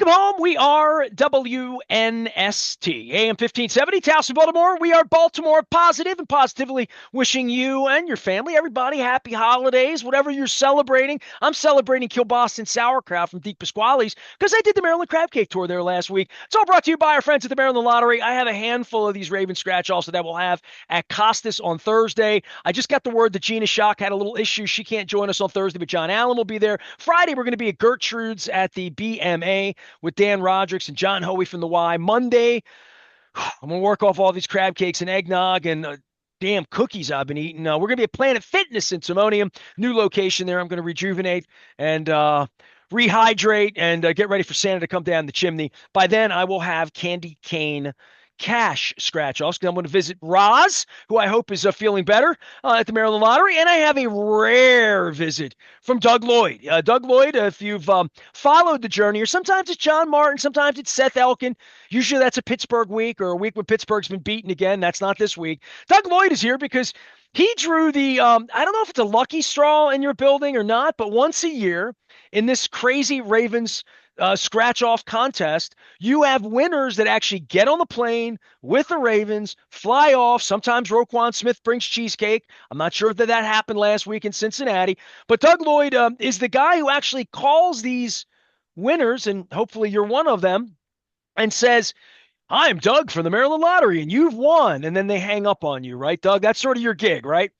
Welcome home. We are WNST, AM 1570, Towson, Baltimore. We are Baltimore positive and positively wishing you and your family, everybody, happy holidays, whatever you're celebrating. I'm celebrating Kilboston sauerkraut from Deep Pasquale's because I did the Maryland Crab Cake Tour there last week. It's all brought to you by our friends at the Maryland Lottery. I have a handful of these Raven scratch-offs that we'll have at Costas on Thursday. I just got the word that Gina Schock had a little issue. She can't join us on Thursday, but John Allen will be there. Friday, we're going to be at Gertrude's at the BMA with Dan Rodricks and John Hoey from the Y. Monday, I'm going to work off all these crab cakes and eggnog and damn cookies I've been eating. We're going to be at Planet Fitness in Timonium, new location there. I'm going to rejuvenate and rehydrate and get ready for Santa to come down the chimney. By then, I will have candy cane cash scratch-offs. I'm going to visit Roz, who I hope is feeling better at the Maryland Lottery. And I have a rare visit from Doug Lloyd. Doug Lloyd, if you've followed the journey, or sometimes it's John Martin, sometimes it's Seth Elkin. Usually that's a Pittsburgh week or a week when Pittsburgh's been beaten again. That's not this week. Doug Lloyd is here because he drew the, I don't know if it's a lucky straw in your building or not, but once a year in this crazy Ravens scratch-off contest, you have winners that actually get on the plane with the Ravens, fly off. Sometimes Roquan Smith brings cheesecake. I'm not sure if that happened last week in Cincinnati. But Doug Lloyd is the guy who actually calls these winners, and hopefully you're one of them, and says, I'm Doug from the Maryland Lottery, and you've won. And then they hang up on you, right, Doug? That's sort of your gig, right?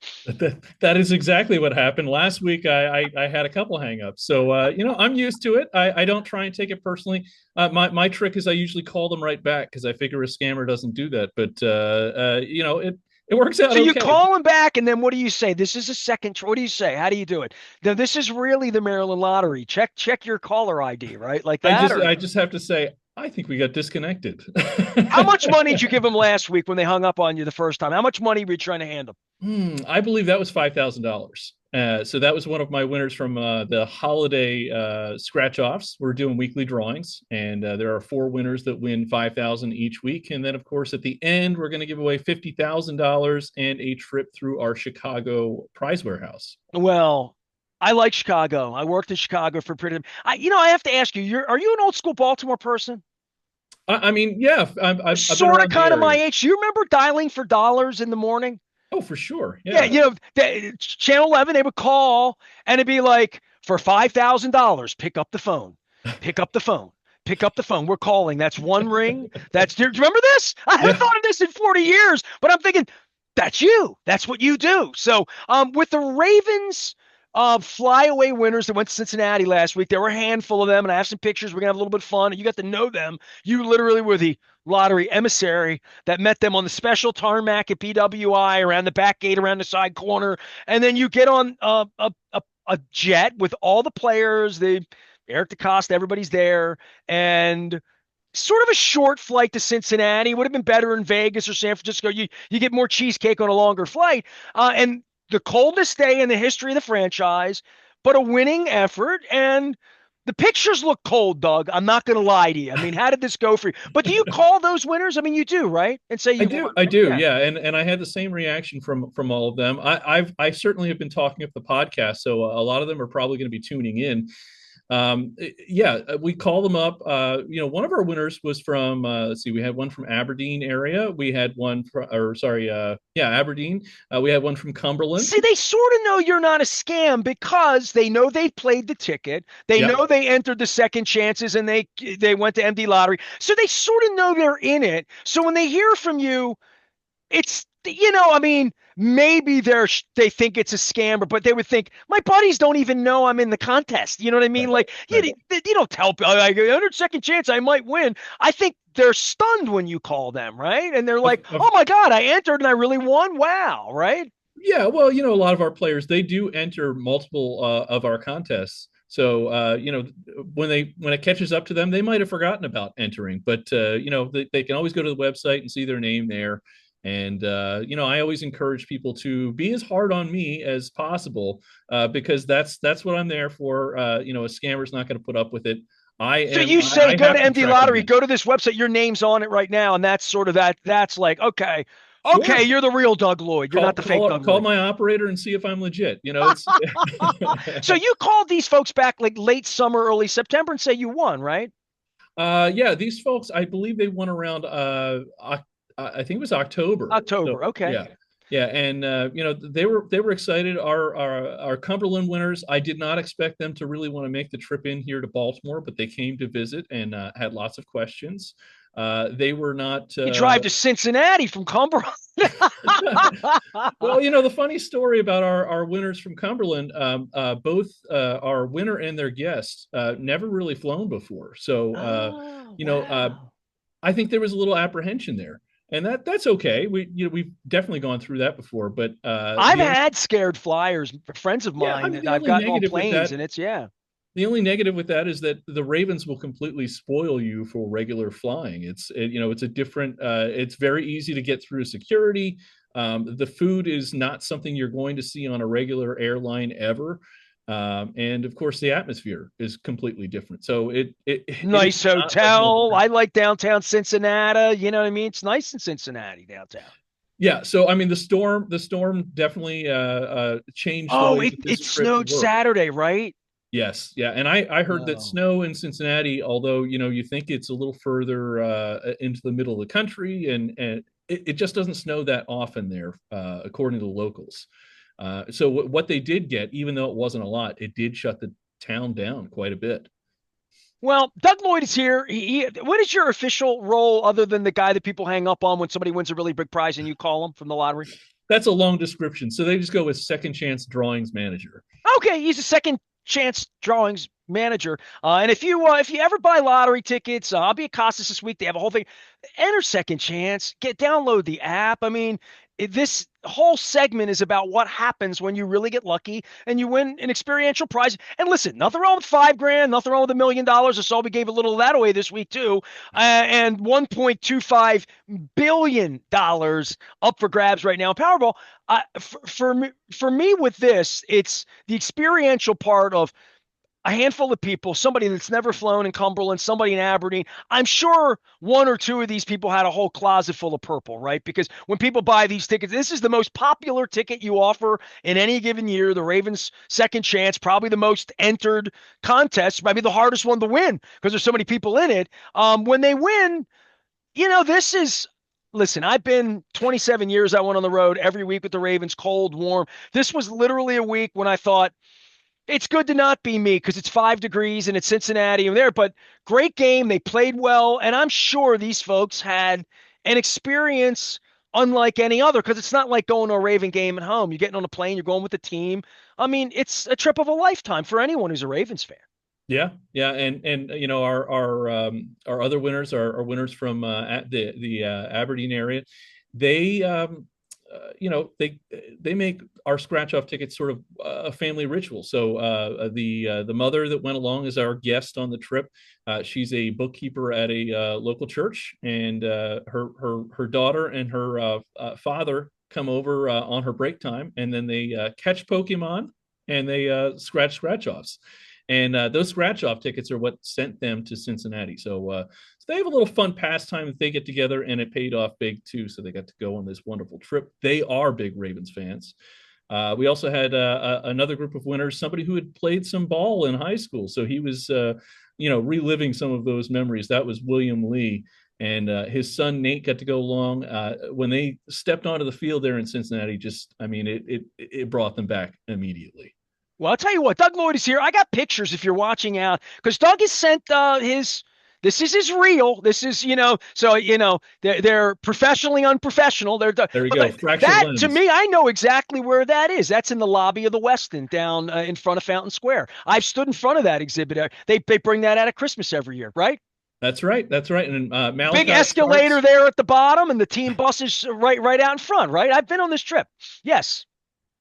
That is exactly what happened. Last week, I had a couple hangups. So, I'm used to it. I don't try and take it personally. My trick is I usually call them right back because I figure a scammer doesn't do that. But, it works out. So you okay. call them back, and then what do you say? This is a second. What do you say? How do you do it? Now, this is really the Maryland Lottery. Check your caller ID, right? Like that? I just have to say, I think we got disconnected. How much money did you give them last week when they hung up on you the first time? How much money were you trying to hand them? I believe that was $5,000. So that was one of my winners from the holiday scratch offs. We're doing weekly drawings, and there are 4 winners that win $5,000 each week. And then, of course, at the end, we're going to give away $50,000 and a trip through our Chicago prize warehouse. Well, I like Chicago. I worked in Chicago for pretty. I have to ask you. Are you an old school Baltimore person? I mean, yeah, I've been Sort of, around the kind of my area. age. You remember dialing for dollars in the morning? Oh, for sure. Yeah, Yeah. Channel 11, they would call and it'd be like, for $5,000, pick up the phone, pick up the phone, pick up the phone. We're calling. That's one ring. Do you remember this? I haven't Yeah. thought of this in 40 years, but I'm thinking, that's you. That's what you do. So with the Ravens flyaway winners that went to Cincinnati last week, there were a handful of them, and I have some pictures. We're going to have a little bit of fun, and you got to know them. You literally were the lottery emissary that met them on the special tarmac at PWI, around the back gate, around the side corner, and then you get on a jet with all the players, the Eric DeCosta, everybody's there, and sort of a short flight to Cincinnati. Would have been better in Vegas or San Francisco. You get more cheesecake on a longer flight. And the coldest day in the history of the franchise, but a winning effort. And the pictures look cold, Doug. I'm not going to lie to you. I mean, how did this go for you? But do you call those winners? I mean, you do, right? And say I you do, won, I right? do, Yeah. yeah, and I had the same reaction from all of them. I certainly have been talking up the podcast, so a lot of them are probably going to be tuning in. Yeah, we call them up. One of our winners was from, let's see, we had one from Aberdeen area. We had one from, or sorry, yeah, Aberdeen. We had one from Cumberland. See, they sort of know you're not a scam because they know they played the ticket. They Yep. know they entered the second chances and they went to MD Lottery. So they sort of know they're in it. So when they hear from you, it's, I mean, maybe they think it's a scammer, but they would think my buddies don't even know I'm in the contest. You know what I mean? Right. Like Right. you don't tell like 100-second chance I might win. I think they're stunned when you call them, right? And they're Of, like, of oh my God, I entered and I really won. Wow, right? Yeah, well, a lot of our players, they do enter multiple of our contests. So when it catches up to them, they might have forgotten about entering, but they can always go to the website and see their name there. And I always encourage people to be as hard on me as possible because that's what I'm there for. A scammer's not going to put up with it. So you say I go have to to MD track them Lottery, in. go to this website, your name's on it right now, and that's sort of that. That's like, okay, okay, Sure. you're the real Doug Lloyd. You're not the fake Doug Call Lloyd. my operator and see if I'm legit. It's So you called these folks back like late summer, early September, and say you won, right? Yeah, these folks, I believe they won around I think it was October. October. So Okay. yeah. Yeah, and they were excited. Our Cumberland winners, I did not expect them to really want to make the trip in here to Baltimore, but they came to visit and had lots of questions. They were not You drive to Cincinnati from Cumberland. well, the funny story about our winners from Cumberland, both our winner and their guest never really flown before. So, Oh, you know, wow. I think there was a little apprehension there, and that's okay. We've definitely gone through that before, but I've had scared flyers, friends of yeah, I mine mean that I've gotten on planes, and it's, yeah. the only negative with that is that the Ravens will completely spoil you for regular flying. It's a different. It's very easy to get through security. The food is not something you're going to see on a regular airline ever, and of course the atmosphere is completely different. So it is Nice not like normal hotel. I travel. like downtown Cincinnati. You know what I mean? It's nice in Cincinnati downtown. Yeah, so I mean the storm definitely changed the Oh, way it, that it this trip snowed worked. Saturday, right? Yes, yeah, and I heard that No. snow in Cincinnati, although you think it's a little further into the middle of the country, and it just doesn't snow that often there, according to the locals. So what they did get, even though it wasn't a lot, it did shut the town down quite a bit. Well, Doug Lloyd is here. What is your official role other than the guy that people hang up on when somebody wins a really big prize and you call them from the lottery? That's a long description, so they just go with second chance drawings manager. Okay, he's a second chance drawings manager. And if you ever buy lottery tickets, I'll be at Costas this week. They have a whole thing. Enter second chance. Download the app. I mean, this whole segment is about what happens when you really get lucky and you win an experiential prize. And listen, nothing wrong with $5 grand, nothing wrong with $1 million. I saw we gave a little of that away this week too, and $1.25 billion up for grabs right now in Powerball. For me with this, it's the experiential part of a handful of people, somebody that's never flown in Cumberland, somebody in Aberdeen. I'm sure one or two of these people had a whole closet full of purple, right? Because when people buy these tickets, this is the most popular ticket you offer in any given year. The Ravens' second chance, probably the most entered contest, maybe the hardest one to win because there's so many people in it. When they win, this is. Listen, I've been 27 years. I went on the road every week with the Ravens, cold, warm. This was literally a week when I thought, it's good to not be me because it's 5 degrees and it's Cincinnati and there, but great game. They played well. And I'm sure these folks had an experience unlike any other because it's not like going to a Raven game at home. You're getting on a plane, you're going with the team. I mean, it's a trip of a lifetime for anyone who's a Ravens fan. Yeah, yeah, and our other winners are winners from the Aberdeen area. They they make our scratch off tickets sort of a family ritual. So the mother that went along is our guest on the trip. She's a bookkeeper at a local church, and her daughter and her father come over on her break time, and then they catch Pokemon and they scratch offs. And those scratch off tickets are what sent them to Cincinnati. So they have a little fun pastime that they get together, and it paid off big too. So they got to go on this wonderful trip. They are big Ravens fans. We also had another group of winners, somebody who had played some ball in high school. So he was, reliving some of those memories. That was William Lee. And his son Nate got to go along. When they stepped onto the field there in Cincinnati, it brought them back immediately. Well, I'll tell you what, Doug Lloyd is here. I got pictures if you're watching out because Doug has sent his. This is his reel. This is, so they're professionally unprofessional. There you But go. Fractured that to lens. me, I know exactly where that is. That's in the lobby of the Westin down in front of Fountain Square. I've stood in front of that exhibit. They bring that out at Christmas every year, right? That's right. That's right. And Big Malachi escalator starts. there at the bottom, and the team bus is right out in front, right? I've been on this trip. Yes.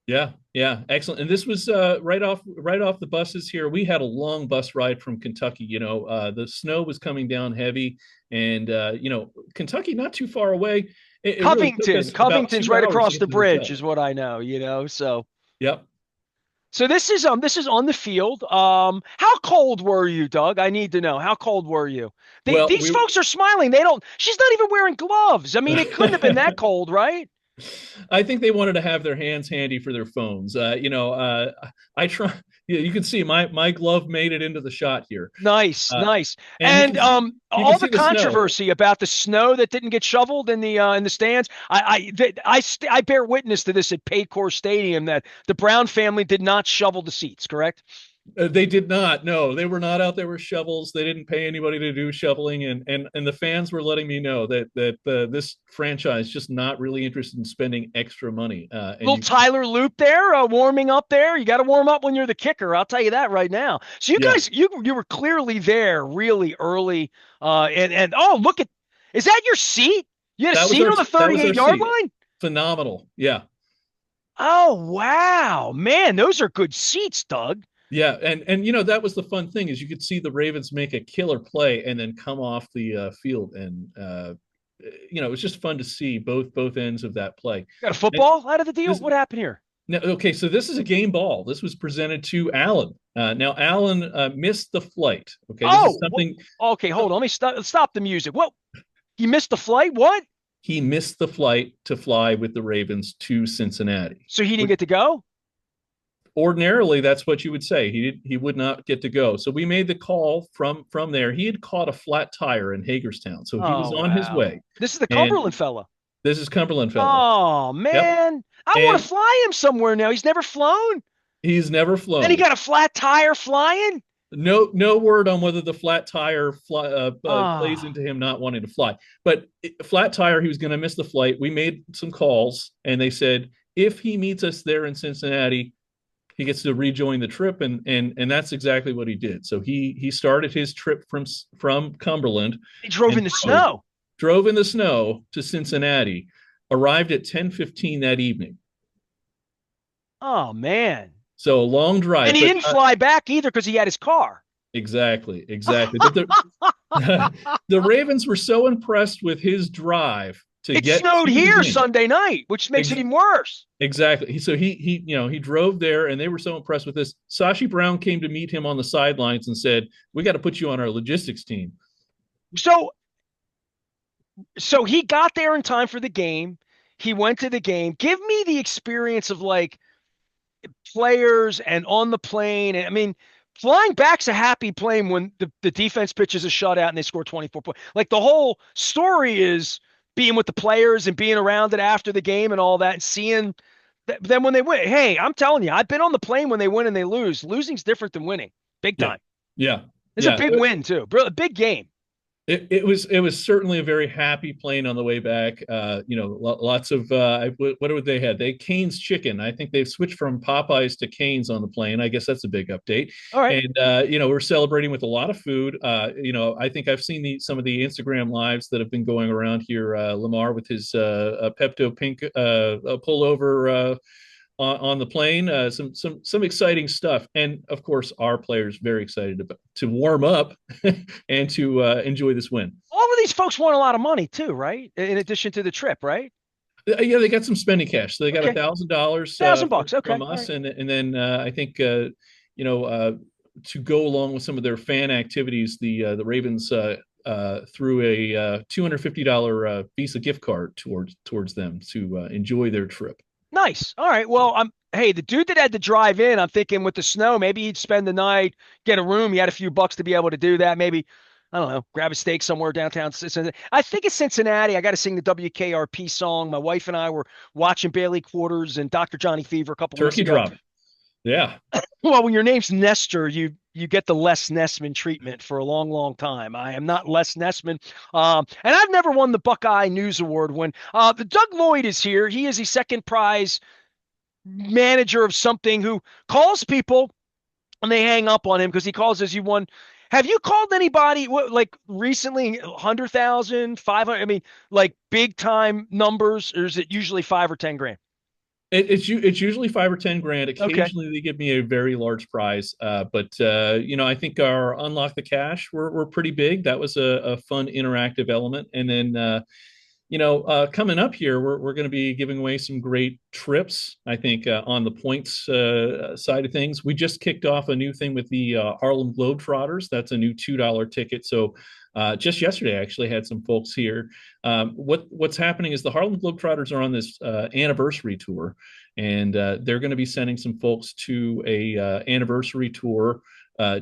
Yeah, yeah, excellent. And this was right off the buses here. We had a long bus ride from Kentucky. The snow was coming down heavy, and Kentucky not too far away. It really took Covington. us about Covington's two right hours to across get the to the bridge, hotel. is what I know. So Yep. this is on the field. How cold were you, Doug? I need to know. How cold were you? Well, These we folks are smiling. They don't. She's not even wearing gloves. I mean, it couldn't have been that cold, right? I think they wanted to have their hands handy for their phones. I try, Yeah, you can see my glove made it into the shot here. Nice, Uh, nice. and And you can all the see the snow. controversy about the snow that didn't get shoveled in the stands. I bear witness to this at Paycor Stadium that the Brown family did not shovel the seats, correct? They did not. No, they were not out there with shovels. They didn't pay anybody to do shoveling, and the fans were letting me know that this franchise just not really interested in spending extra money. And Little you, Tyler Loop there, warming up there. You got to warm up when you're the kicker. I'll tell you that right now. So you yeah, guys, you were clearly there really early. And oh, look at, is that your seat? You had a seat on the that was our 38-yard seat. line? Phenomenal. Yeah, Oh, wow. Man, those are good seats, Doug. yeah, and that was the fun thing is you could see the Ravens make a killer play and then come off the field, and it was just fun to see both ends of that play. Got a And football out of the deal? this What happened here? Now, okay, so this is a game ball. This was presented to Allen. Now, Allen missed the flight. Okay, this is Oh, something okay, hold on. Let me stop the music. What? You missed the flight? What? he missed the flight to fly with the Ravens to Cincinnati. So he didn't get to go? Ordinarily, that's what you would say. He would not get to go. So we made the call from there. He had caught a flat tire in Hagerstown, so he was Oh, on his wow. way. This is the And Cumberland fella. this is Cumberland fellow. Oh, Yep. man. I want to And fly him somewhere now. He's never flown. he's never And he flown. got a flat tire flying? No word on whether the flat tire plays Ah. into him not wanting to fly. But flat tire, he was going to miss the flight. We made some calls, and they said if he meets us there in Cincinnati, he gets to rejoin the trip, and that's exactly what he did. So he started his trip from Cumberland He drove and in the snow. drove in the snow to Cincinnati, arrived at 10:15 that evening. Oh, man. So a long And drive, he but didn't fly back either because he had his car. exactly. But the Ravens were so impressed with his drive to It get snowed to the here game. Sunday night, which makes it Ex- even worse. exactly. So he drove there, and they were so impressed with this. Sashi Brown came to meet him on the sidelines and said, "We got to put you on our logistics team." So he got there in time for the game. He went to the game. Give me the experience of like players and on the plane. And I mean, flying back's a happy plane when the defense pitches a shutout and they score 24 points. Like the whole story is being with the players and being around it after the game and all that and seeing then when they win. Hey, I'm telling you, I've been on the plane when they win and they lose. Losing's different than winning. Big Yeah, time. yeah, It's a yeah. big win too. A big game. It was certainly a very happy plane on the way back. Lots of what would they had? They Cane's chicken. I think they've switched from Popeyes to Cane's on the plane. I guess that's a big update. All right. And we're celebrating with a lot of food. I think I've seen some of the Instagram lives that have been going around here. Lamar with his Pepto Pink pullover on the plane. Some exciting stuff, and of course, our players very excited to warm up and to enjoy this win. All of these folks won a lot of money too, right? In addition to the trip, right? Yeah, they got some spending cash. So they got Okay, $1,000 $1,000. Okay, from all us, right. and then I think to go along with some of their fan activities, the Ravens threw a $250 Visa gift card towards them to enjoy their trip. Nice. All right. Well, hey, the dude that had to drive in, I'm thinking with the snow, maybe he'd spend the night, get a room. He had a few bucks to be able to do that. Maybe, I don't know, grab a steak somewhere downtown. I think it's Cincinnati. I got to sing the WKRP song. My wife and I were watching Bailey Quarters and Dr. Johnny Fever a couple weeks Turkey ago. drop. Yeah. Well, when your name's Nestor, you get the Les Nessman treatment for a long, long time. I am not Les Nessman, and I've never won the Buckeye News Award. When the Doug Lloyd is here, he is a second prize manager of something who calls people and they hang up on him because he calls as you won. Have you called anybody like recently 100,000, 500? I mean, like big time numbers, or is it usually 5 or 10 grand? It's usually 5 or 10 grand. Okay. Occasionally, they give me a very large prize, but I think our unlock the cash were pretty big. That was a fun interactive element, and then Coming up here, we're going to be giving away some great trips. I think on the points side of things, we just kicked off a new thing with the Harlem Globetrotters. That's a new $2 ticket. So just yesterday, I actually had some folks here. What's happening is the Harlem Globetrotters are on this anniversary tour, and they're going to be sending some folks to a anniversary tour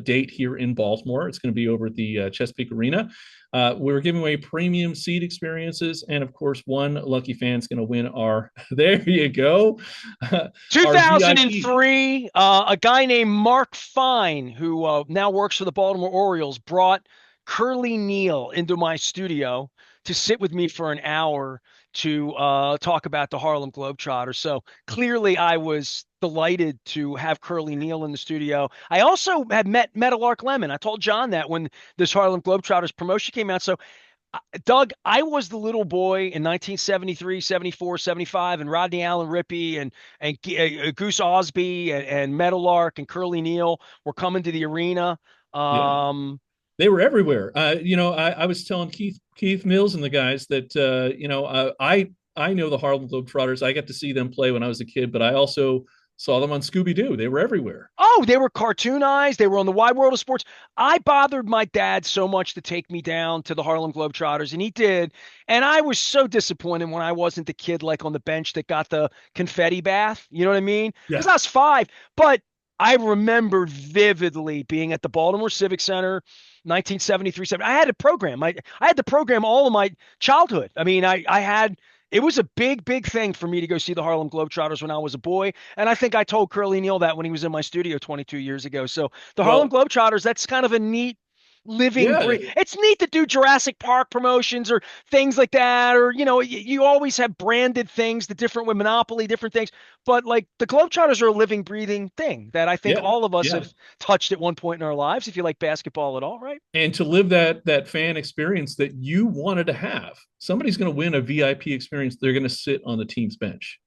date here in Baltimore. It's going to be over at the Chesapeake Arena. We're giving away premium seat experiences, and of course, one lucky fan is going to win our. There you go, our VIP. 2003, a guy named Mark Fine, who now works for the Baltimore Orioles, brought Curly Neal into my studio to sit with me for an hour to talk about the Harlem Globetrotters. So clearly, I was delighted to have Curly Neal in the studio. I also had met Meadowlark Lemon. I told John that when this Harlem Globetrotters promotion came out. So Doug, I was the little boy in 1973, 74, 75, and Rodney Allen Rippey and Goose Osby and Meadowlark and Curly Neal were coming to the arena. Yeah, Um, they were everywhere. I was telling Keith Mills and the guys that I know the Harlem Globetrotters. I got to see them play when I was a kid, but I also saw them on Scooby Doo. They were everywhere. Oh, they were cartoonized. They were on the Wide World of Sports. I bothered my dad so much to take me down to the Harlem Globetrotters, and he did. And I was so disappointed when I wasn't the kid like on the bench that got the confetti bath. You know what I mean? Yeah, Because I was 5. But I remember vividly being at the Baltimore Civic Center, 1973, 7. I had a program. I had the program all of my childhood. I mean, I had it was a big, big thing for me to go see the Harlem Globetrotters when I was a boy. And I think I told Curly Neal that when he was in my studio 22 years ago. So the Harlem well, Globetrotters, that's kind of a neat living yeah, breed. It's neat to do Jurassic Park promotions or things like that. Or, you always have branded things, the different with Monopoly, different things. But like the Globetrotters are a living, breathing thing that I think yeah, all of us yeah. have touched at one point in our lives, if you like basketball at all, right? And to live that fan experience that you wanted to have, somebody's going to win a VIP experience. They're going to sit on the team's bench.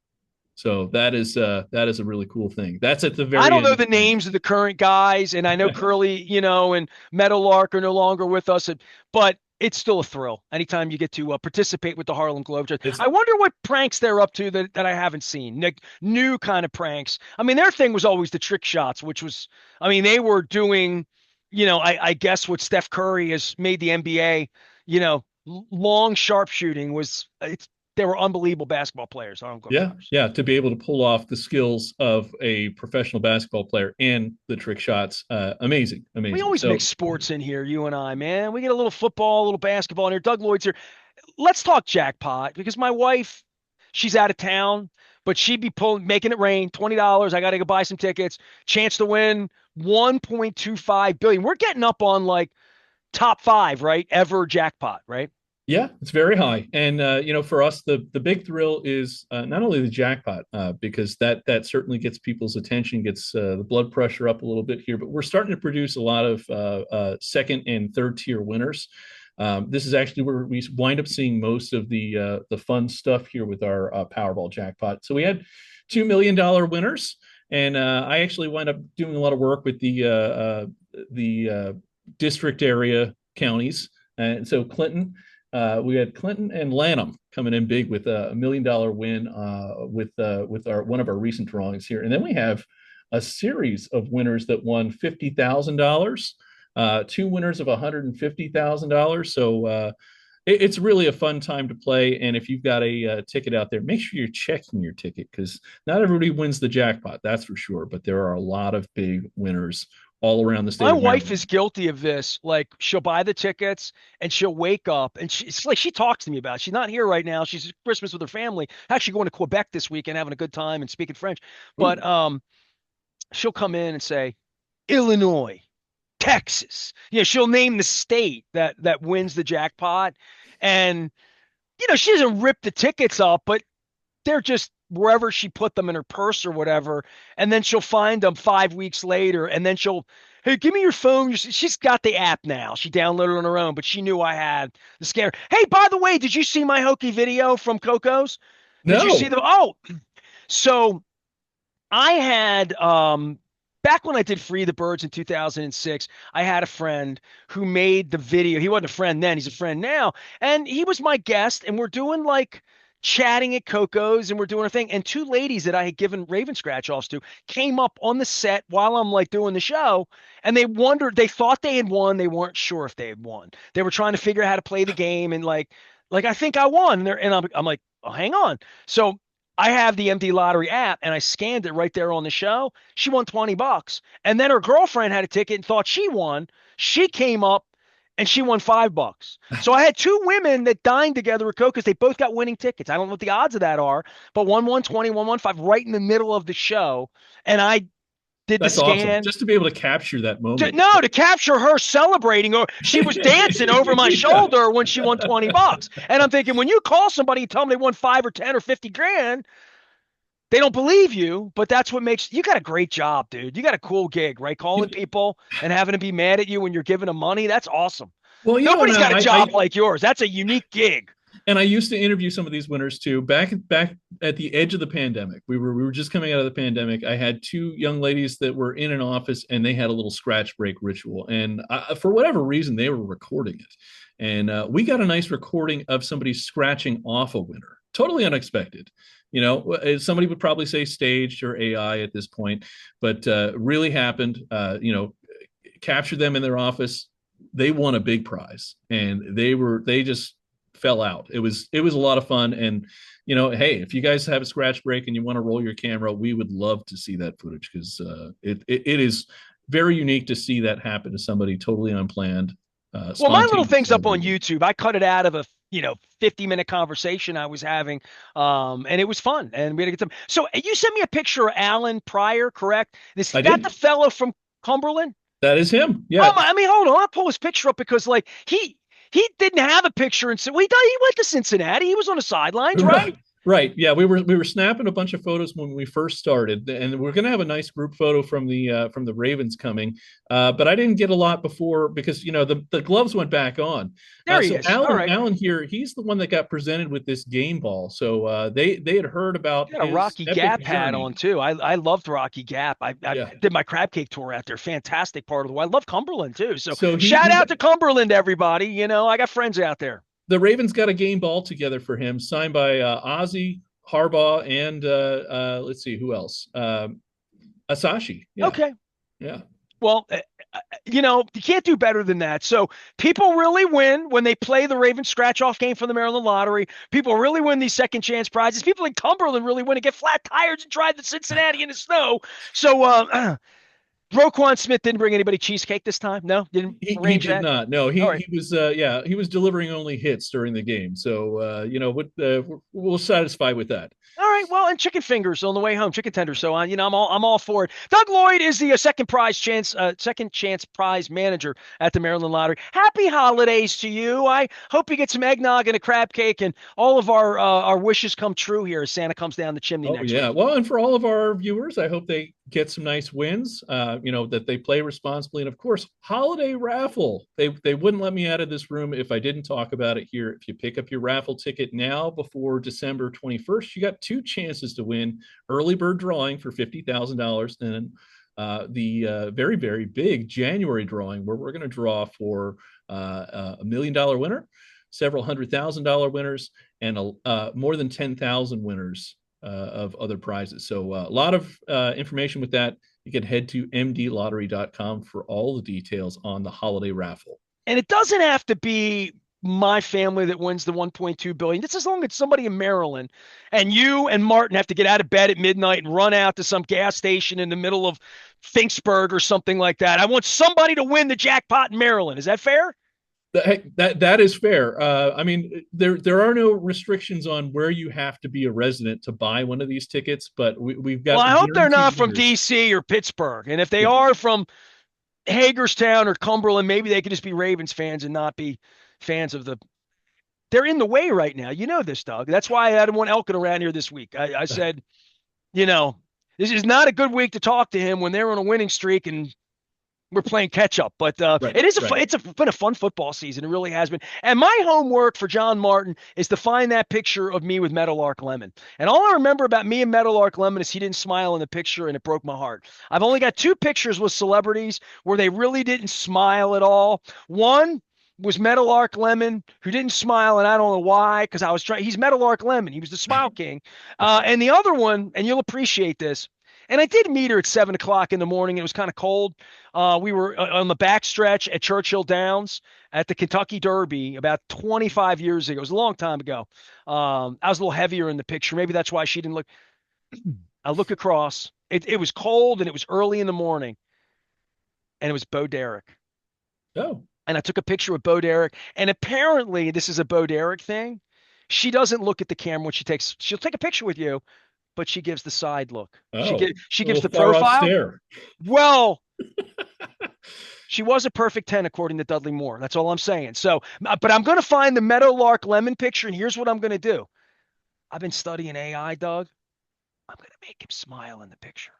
So that is a really cool thing. That's at the I very don't end know of the the night. names of the current guys, and I know Curly, and Meadowlark are no longer with us, but it's still a thrill anytime you get to participate with the Harlem Globetrotters. It's I wonder what pranks they're up to that I haven't seen. New kind of pranks. I mean, their thing was always the trick shots, which was, I mean, they were doing, I guess what Steph Curry has made the NBA, long sharpshooting they were unbelievable basketball players, Harlem Yeah, Globetrotters. yeah, to be able to pull off the skills of a professional basketball player and the trick shots, amazing, We amazing. always mix So sports in here, you and I, man. We get a little football, a little basketball in here. Doug Lloyd's here. Let's talk jackpot because my wife, she's out of town, but she'd be making it rain. $20. I got to go buy some tickets. Chance to win 1.25 billion. We're getting up on like top 5, right? Ever jackpot, right? yeah, it's very high, and for us, the big thrill is not only the jackpot, because that certainly gets people's attention, gets the blood pressure up a little bit here, but we're starting to produce a lot of second and third tier winners. This is actually where we wind up seeing most of the fun stuff here with our Powerball jackpot. So we had $2 million winners, and I actually wind up doing a lot of work with the district area counties, and so Clinton. We had Clinton and Lanham coming in big with a $1 million win with our one of our recent drawings here, and then we have a series of winners that won $50,000, 2 winners of $150,000. So it's really a fun time to play. And if you've got a ticket out there, make sure you're checking your ticket because not everybody wins the jackpot, that's for sure. But there are a lot of big winners all around the state My of wife Maryland. is guilty of this. Like she'll buy the tickets and she'll wake up and it's like she talks to me about it. She's not here right now. She's at Christmas with her family, actually going to Quebec this weekend, having a good time and speaking French. But Ooh, she'll come in and say, Illinois, Texas. She'll name the state that wins the jackpot. And, she doesn't rip the tickets up, but they're just wherever she put them in her purse or whatever. And then she'll find them 5 weeks later. And then hey, give me your phone. She's got the app now. She downloaded it on her own, but she knew I had the scanner. Hey, by the way, did you see my hokey video from Coco's? Did you see no, the, oh, so I had, back when I did Free the Birds in 2006, I had a friend who made the video. He wasn't a friend then, he's a friend now. And he was my guest, and we're doing like chatting at Coco's and we're doing a thing. And two ladies that I had given Raven scratch offs to came up on the set while I'm like doing the show. And they wondered, they thought they had won. They weren't sure if they had won. They were trying to figure out how to play the game. And like I think I won. And I'm like, oh, hang on. So I have the MD Lottery app and I scanned it right there on the show. She won $20. And then her girlfriend had a ticket and thought she won. She came up and she won $5. So I had two women that dined together at Coke because they both got winning tickets. I don't know what the odds of that are, but one won 20, one won 5 right in the middle of the show. And I did the That's awesome. scan. Just to be able to capture that moment. To capture her celebrating, or she was dancing over my shoulder when she won $20. And I'm thinking, when you call somebody and tell them they won 5 or 10 or 50 grand, they don't believe you, but that's what makes you got a great job, dude. You got a cool gig, right? Calling people and having them be mad at you when you're giving them money. That's awesome. Well, Nobody's got a job like yours. That's a unique gig. And I used to interview some of these winners too. Back at the edge of the pandemic, we were just coming out of the pandemic. I had two young ladies that were in an office, and they had a little scratch break ritual. And for whatever reason, they were recording it, and we got a nice recording of somebody scratching off a winner. Totally unexpected. You know, somebody would probably say staged or AI at this point, but really happened. Captured them in their office. They won a big prize, and they just fell out. It was a lot of fun. And hey, if you guys have a scratch break and you want to roll your camera, we would love to see that footage, because it is very unique to see that happen to somebody totally unplanned. Well, my little thing's up on YouTube. I cut it out of a 50-minute conversation I was having, and it was fun, and we had to get them. So you sent me a picture of Alan Pryor, correct? Is that the fellow from Cumberland? That is him. Yeah. Oh, I mean, hold on. I'll pull his picture up because like he didn't have a picture, and so he went to Cincinnati. He was on the sidelines, right? Right. Yeah, we were snapping a bunch of photos when we first started, and we're going to have a nice group photo from the Ravens coming. But I didn't get a lot before because the gloves went back on. There he is. Alan here, he's the one that got presented with this game ball. So they had heard about a Rocky Gap hat on too. I loved Rocky Gap. I did my crab cake tour out there. Fantastic part of the way. I love Cumberland too. So shout out to Cumberland, everybody. I got friends out there. The Ravens got a game ball together for him, signed by Ozzie, Harbaugh, and let's see who else. Asashi. Yeah. Okay. Yeah. Well, you can't do better than that. So people really win when they play the Ravens scratch-off game for the Maryland Lottery. People really win these second chance prizes. People in Cumberland really win and get flat tires and drive to Cincinnati in the snow. So Roquan Smith didn't bring anybody cheesecake this time. No, he did not. No, he was delivering only hits during the game. So we'll satisfy with that. All right, well, and chicken fingers on the way home, chicken tenders. So I'm all for it. Doug Lloyd is the second chance prize manager at the Maryland Lottery. Happy holidays to you. I hope you get some eggnog and a crab cake, and all of our wishes come true here as Santa comes down the chimney next week. Well, and for all of our viewers, I hope they get some nice wins. That they play responsibly, and of course, holiday raffle. They wouldn't let me out of this room if I didn't talk about it here. If you pick up your raffle ticket now before December 21st, you got 2 chances to win early bird drawing for $50,000, and the very, very big January drawing where we're going to draw for $1 million winner, several $100,000 winners, and more than 10,000 winners of other prizes. So a lot of information with that. You can head to mdlottery.com for all the details on the holiday raffle. And it doesn't have to be my family that wins the $1.2 billion. It's as long as somebody in Maryland and you and Martin have to get out of bed at midnight and run out to some gas station in the middle of Finksburg or something like that. I want somebody to win the jackpot in Maryland. Is that fair? That is fair. I mean, there are no restrictions on where you have to be a resident to buy one of these tickets, but we've got. Well, I hope they're not from DC or Pittsburgh, and if they are from Hagerstown or Cumberland, maybe they could just be Ravens fans and not be fans of the. They're in the way right now. You know this, Doug. That's why I didn't want Elkin around here this week. I said, this is not a good week to talk to him when they're on a winning streak and we're playing catch up, but Right, it is right. been a fun football season. It really has been. And my homework for John Martin is to find that picture of me with Meadowlark Lemon. And all I remember about me and Meadowlark Lemon is he didn't smile in the picture, and it broke my heart. I've only got two pictures with celebrities where they really didn't smile at all. One was Meadowlark Lemon, who didn't smile, and I don't know why, because I was trying. He's Meadowlark Lemon. He was the Smile King. And the other one, and you'll appreciate this. And I did meet her at 7 o'clock in the morning. It was kind of cold. We were on the backstretch at Churchill Downs at the Kentucky Derby about 25 years ago. It was a long time ago. I was a little heavier in the picture. Maybe that's why she didn't look. I look across. It was cold and it was early in the morning, and it was Bo Derek. Oh, And I took a picture with Bo Derek. And apparently, this is a Bo Derek thing. She doesn't look at the camera when she'll take a picture with you, but she gives the side look. oh, She a gives little the far off profile. stare. Well, she was a perfect 10 according to Dudley Moore. That's all I'm saying. So, but I'm going to find the Meadowlark Lemon picture, and here's what I'm going to do. I've been studying AI, Doug. I'm going to make him smile in the picture.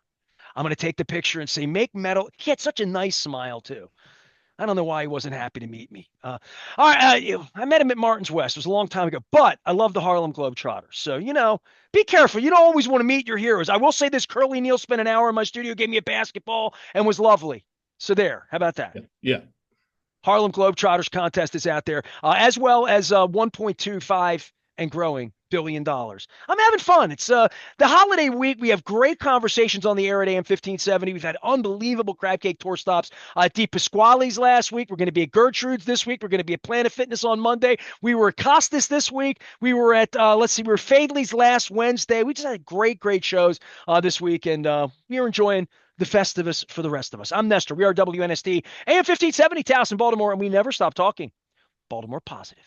I'm going to take the picture and say, make Meadow. He had such a nice smile too. I don't know why he wasn't happy to meet me. All right, I met him at Martin's West. It was a long time ago, but I love the Harlem Globetrotters. So, be careful. You don't always want to meet your heroes. I will say this, Curly Neal spent an hour in my studio, gave me a basketball, and was lovely. So there, how about that? Yeah, yeah. Harlem Globetrotters contest is out there, as well as 1.25 and growing $1 billion. I'm having fun. It's the holiday week. We have great conversations on the air at AM 1570. We've had unbelievable crab cake tour stops at Deep Pasquale's last week. We're going to be at Gertrude's this week. We're going to be at Planet Fitness on Monday. We were at Costas this week. We were at we were Fadley's last Wednesday. We just had great shows this week, and we are enjoying the Festivus for the rest of us. I'm Nestor. We are WNST AM 1570 Towson, Baltimore, and we never stop talking Baltimore positive.